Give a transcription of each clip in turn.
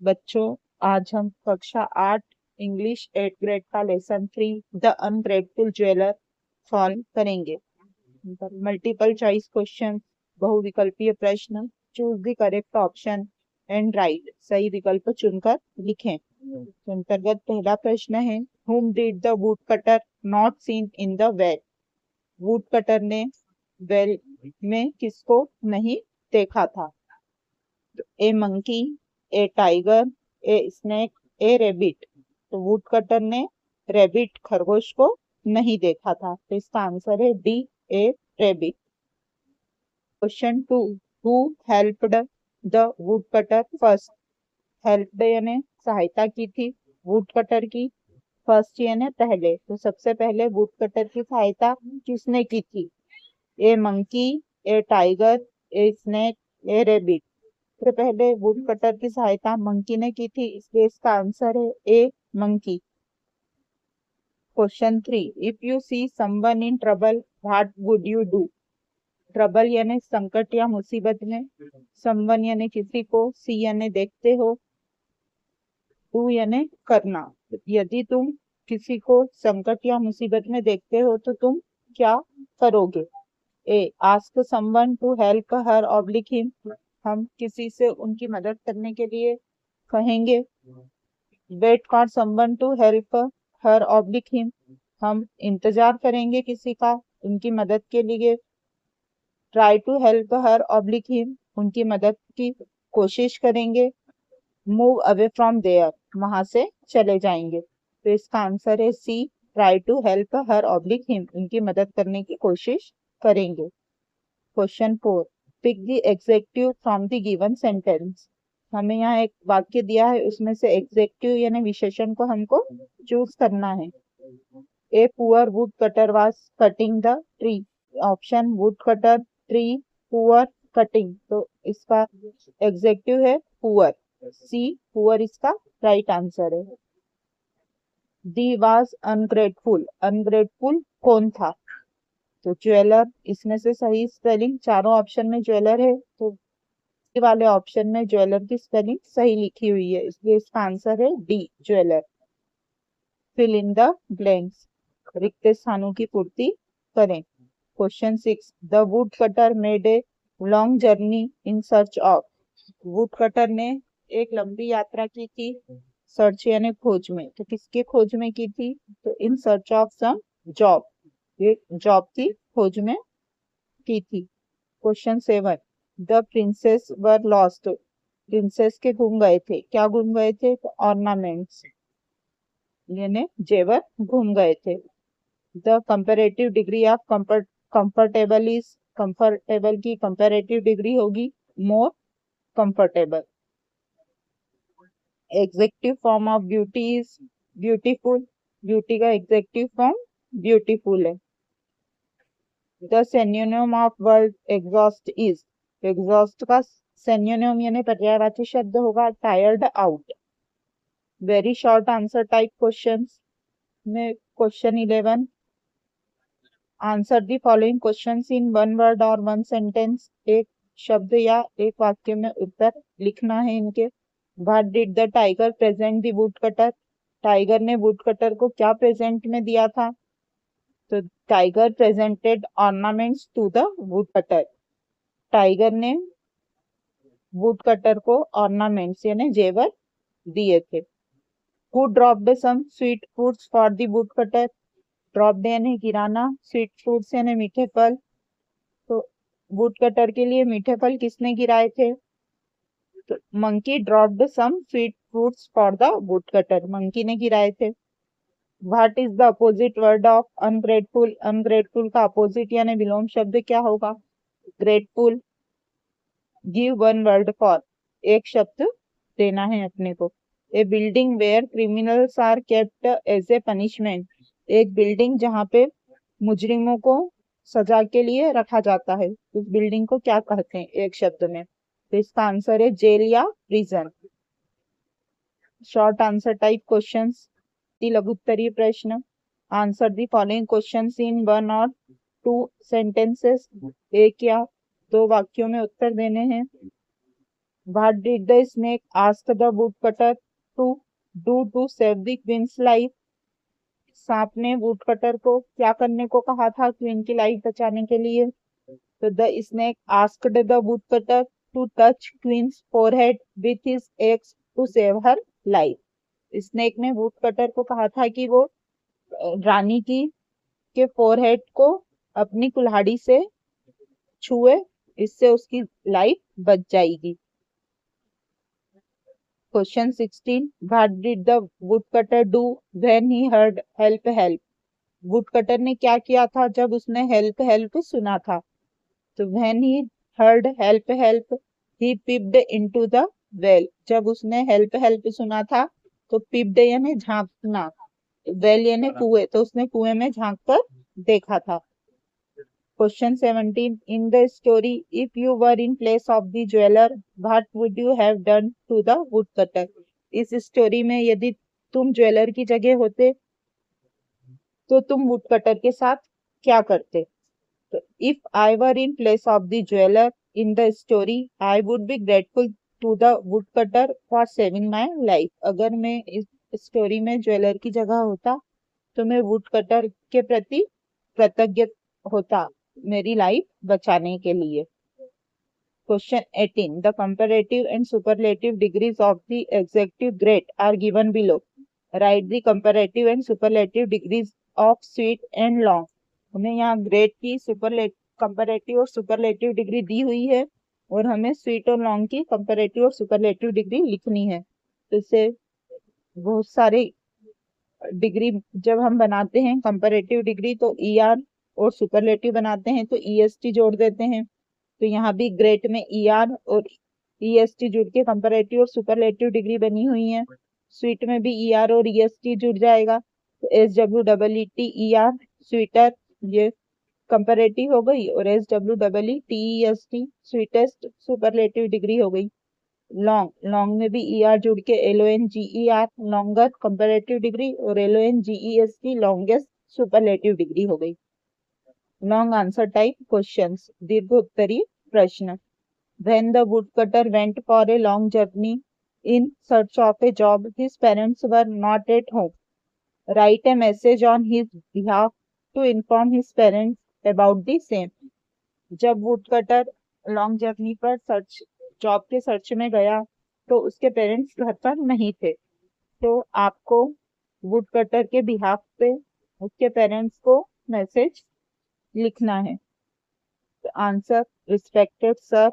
बच्चों, आज हम कक्षा 8 इंग्लिश 8th ग्रेड का lesson 3 the ungrateful jeweller solve करेंगे। मल्टीपल चॉइस क्वेश्चन, बहुविकल्पीय प्रश्न। Choose the correct option and right, सही विकल्प चुनकर लिखें। अंतर्गत पहला प्रश्न है, whom did the woodcutter not seen in the well? Woodcutter ने वेल में किसको नहीं देखा था? A monkey, a tiger, a snake, a rabbit. तो वुडकटर ने रेबिट खरगोश को नहीं देखा था, तो इसका आंसर है D, a rabbit. Question 2, who helped the woodcutter first? Helped यानी सहायता की थी वुडकटर की, फर्स्ट यानी पहले। तो सबसे पहले वुडकटर की सहायता किसने की थी? A monkey, a tiger, a snake, a rabbit. तो पहले वुडकटर की सहायता मंकी ने की थी, इसलिए इसका आंसर है a monkey. Question 3, if you see someone in trouble what would you do? Trouble यानी संकट या मुसीबत में, समवन यानी किसी को, सी यानी देखते हो, डू यानी करना। यदि तुम किसी को संकट या मुसीबत में देखते हो तो तुम क्या करोगे? A ask someone to help her oblique him, हम किसी से उनकी मदद करने के लिए कहेंगे। Wait for someone to help her oblique him, हम इंतजार करेंगे किसी का उनकी मदद के लिए। Try to help her oblique him, उनकी मदद की कोशिश करेंगे। मूव अवे फ्रॉम देयर, वहां से चले जाएंगे। तो इसका आंसर है C, try to help her oblique him, उनकी मदद करने की कोशिश करेंगे। Question 4, pick the adjective from the given sentence. हमें यहाँ एक वाक्य दिया है, उसमें से एग्जेक्टिव यानी विशेषण को हमको चूज करना है। A poor would cutter was cutting the tree, option would cutter, tree, poor, cutting. तो इसका एग्जेक्टिव है पुअर, सी पुअर इसका राइट आंसर है। दी वाज अनग्रेटफुल, अनग्रेटफुल कौन था? तो ज्वेलर, इसमें से सही स्पेलिंग चारों ऑप्शन में ज्वेलर है, तो वाले ऑप्शन में ज्वेलर की स्पेलिंग सही लिखी हुई है, इसलिए इसका आंसर है D, jeweller. Fill in the blanks, रिक्त स्थानों की पूर्ति करें। Question 6, the would cutter made a long journey in search of, wood cutter ने एक लंबी यात्रा की थी, सर्च यानी खोज में, तो किसके खोज में की थी? तो in search of some job, ये जॉब की खोज में की थी। Question 7, the princess were lost, princess के गुम गए थे, क्या गुम गए थे? तो ऑर्नामेंट्स यानी जेवर गुम गए थे। The comparative degree of comfortable is, comfortable की कंपैरेटिव डिग्री होगी more comfortable. Adjective form of beauty is beautiful, beauty का एग्जेक्टिव फॉर्म ब्यूटीफुल है। The synonym of word exhaust is, exhaust का सिनोनिम यानी पर्यायवाची शब्द होगा tired out. Very short answer type questions में question 11, answer the following questions in one word और one sentence, एक शब्द या एक वाक्य में उत्तर लिखना है इनके। What did the tiger present the would cutter, tiger ने वुड कटर को क्या प्रेजेंट में दिया था? तो tiger presented ornaments to the would cutter, tiger ने वुड कटर को ऑर्नामेंट्स यानी जेवर दिए थे। Who dropped some sweet fruits for the would cutter, dropped यानी गिराना, स्वीट फ्रूट्स यानी मीठे फल, तो वुड कटर के लिए मीठे फल किसने गिराए थे? तो monkey dropped some sweet fruits for the would cutter, monkey ने गिराए थे। What is the opposite word of ungrateful, ungrateful का अपोजिट यानी विलोम शब्द क्या होगा? Grateful. Give one word for, एक शब्द देना है अपने को। A building where criminals are kept as a punishment, एक बिल्डिंग जहाँ पे मुजरिमों को सजा के लिए रखा जाता है, उस बिल्डिंग को क्या कहते हैं एक शब्द में? तो इसका आंसर है जेल या prison. Short answer type questions, लघुत्तरीय प्रश्न। Answer the following questions in one और टू सेंटेंसेस, एक या दो वाक्यों में उत्तर देने हैं। What did the snake ask the woodcutter to do to save the queen's life? सांप ने वुडकटर को क्या करने को कहा था क्वीन की लाइफ बचाने के लिए? तो the snake asked the woodcutter to touch queen's forehead with his axe to save her life. Snake ने वुडकटर को कहा था कि वो रानी की के फोरहेड को अपनी कुल्हाड़ी से छुए, इससे उसकी लाइफ बच जाएगी। Question 16, what did the woodcutter do when he heard help help? Woodcutter ने क्या किया था जब उसने हेल्प हेल्प सुना था? तो when he heard help help he peeped into the well. जब उसने हेल्प हेल्प सुना था तो पिप्ड यानी झांकना, वेल यानी कुएं, तो उसने कुएं में झांक कर देखा था। Question 17, in the story if you were in place of the jeweller what would you have done to the woodcutter? इस स्टोरी में यदि तुम ज्वेलर की जगह होते तो तुम वुडकटर के साथ क्या करते? तो if I were in place of the jeweller in the story I would be grateful to the woodcutter for saving my life. अगर मैं इस स्टोरी में ज्वेलर की जगह होता तो मैं वुडकटर के प्रति कृतज्ञ होता मेरी लाइफ बचाने के लिए। Question 18, the comparative and superlative degrees of the adjective great are given below. Write the comparative and superlative degrees of sweet and long. हमें यहाँ ग्रेट की कंपैरेटिव और सुपरलेटिव डिग्री दी हुई है और हमें स्वीट और लॉन्ग की कंपैरेटिव और सुपरलेटिव डिग्री लिखनी है। तो इससे बहुत सारे डिग्री जब हम बनाते हैं कंपैरेटिव डिग्री तो ER और सुपरलेटिव बनाते हैं तो EST जोड़ देते हैं। तो यहाँ भी ग्रेट में ER और EST जुड़ के कंपैरेटिव और सुपरलेटिव डिग्री बनी हुई है। स्वीट में भी ER और EST जुड़ जाएगा तो SWEETER स्वीटर ये कंपैरेटिव हो गई और SWEETEST स्वीटेस्ट सुपरलेटिव डिग्री हो गई। लॉन्ग में भी ER जुड़ के LONGER लॉन्गर कंपैरेटिव डिग्री और LONGEST लॉन्गेस्ट सुपरलेटिव डिग्री हो गई। लॉन्ग आंसर टाइप क्वेश्चंस, दीर्घोत्तरी प्रश्न। When the woodcutter went for a long journey in search of a job, his parents were not at home. Write a message on his behalf to inform his parents about the same. जब woodcutter long journey पर job के search में गया तो उसके parents घर पर नहीं थे, तो आपको वुडकटर के बिहाफ पे उसके पेरेंट्स को मैसेज लिखना है। Answer, respected sir,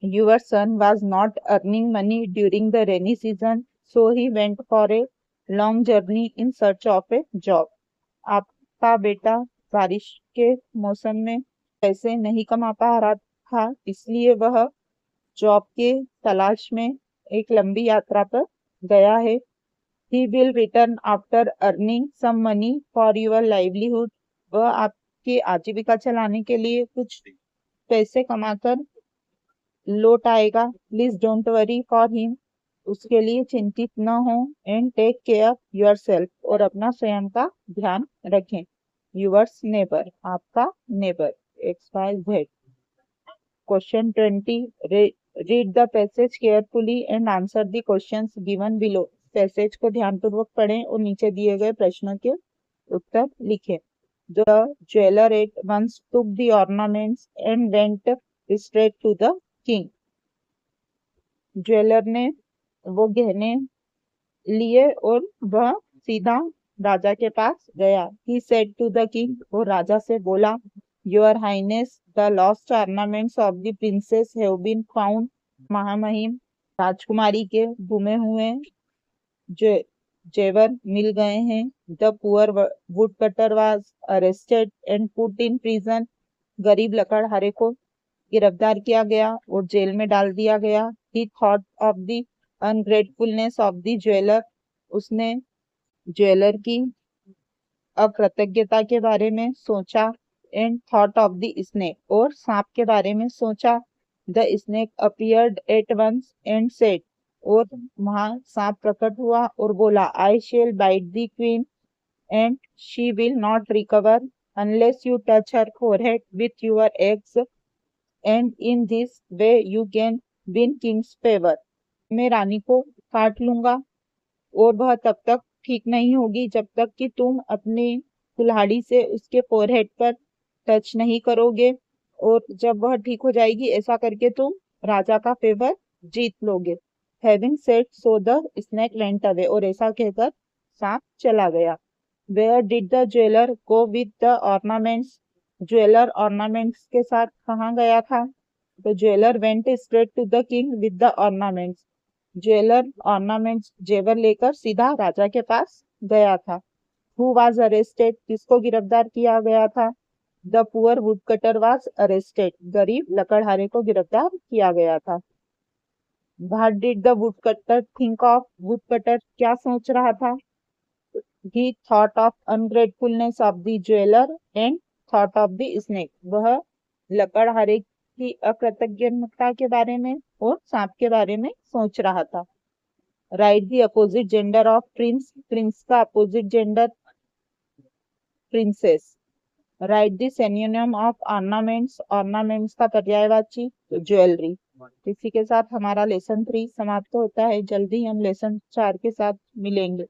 your son was not earning money during the rainy season, so he went for a long journey in search of a job. आपका बेटा बारिश के मौसम में पैसे नहीं कमा पा रहा था, इसलिए वह जॉब के तलाश में एक लंबी यात्रा पर गया है। He will return after earning some money for your livelihood. वह आपकी आजीविका चलाने के लिए कुछ पैसे कमाकर लौट आएगा। Please don't worry for him, उसके लिए चिंतित न हो। एंड टेक केयर योरसेल्फ, और अपना स्वयं का ध्यान रखें। यूवर्स नेबर, आपका neighbour XYZ। Question 20, read the passage carefully and answer the questions given below. Passage को ध्यानपूर्वक पढ़ें और नीचे दिए गए प्रश्नों के उत्तर लिखें। The jeweller at once took the ornaments and went straight to the king. Jeweller ने वो गहने लिए और वह सीधा राजा के पास गया। He said to the king, वो राजा से बोला, Your Highness, the lost ornaments of the princess have been found. महामहिम, राजकुमारी के गुमे हुए जेवर मिल गए हैं। The poor woodcutter was arrested and put in prison. गरीब लकड़हारे को गिरफ्तार किया गया और जेल में डाल दिया गया। He thought of the ungratefulness of the jeweler. उसने ज्वेलर की अकृतज्ञता के बारे में सोचा। And thought of the snake, और सांप के बारे में सोचा। The snake appeared at once and said, और वहां सांप प्रकट हुआ और बोला, I shall bite the queen and she will not recover unless you touch her forehead with your eggs, and in this way you can win king's favour, मैं रानी को काट लूंगा और वह तब तक ठीक नहीं होगी जब तक कि तुम अपने कुल्हाड़ी से उसके फोरहेड पर टच नहीं करोगे, और जब वह ठीक हो जाएगी ऐसा करके तुम राजा का फेवर जीत लोगे। Having said so the snake went away, और ऐसा कहकर सांप चला गया। Where did the jeweller go with the ornaments, jeweller ornaments के साथ कहाँ गया था? तो jeweller went straight to the king with the ornaments, jeweller ornaments जेवर लेकर सीधा राजा के पास गया था। हु वाज अरेस्टेड, किसको गिरफ्तार किया गया था? The poor woodcutter was arrested, गरीब लकड़हारे को गिरफ्तार किया गया था। What did the woodcutter think of, woodcutter क्या सोच रहा था? He thought of ungratefulness of the jeweller and thought of the snake, वह लकड़हारे की अकृतज्ञता के बारे में और सांप के बारे में सोच रहा था। Write the opposite gender of prince, prince का opposite gender princess. Write the synonym of ornaments, ornaments का पर्यायवाची ज्वेलरी। इसी के साथ हमारा लेसन 3 समाप्त होता है। जल्दी हम लेसन 4 के साथ मिलेंगे।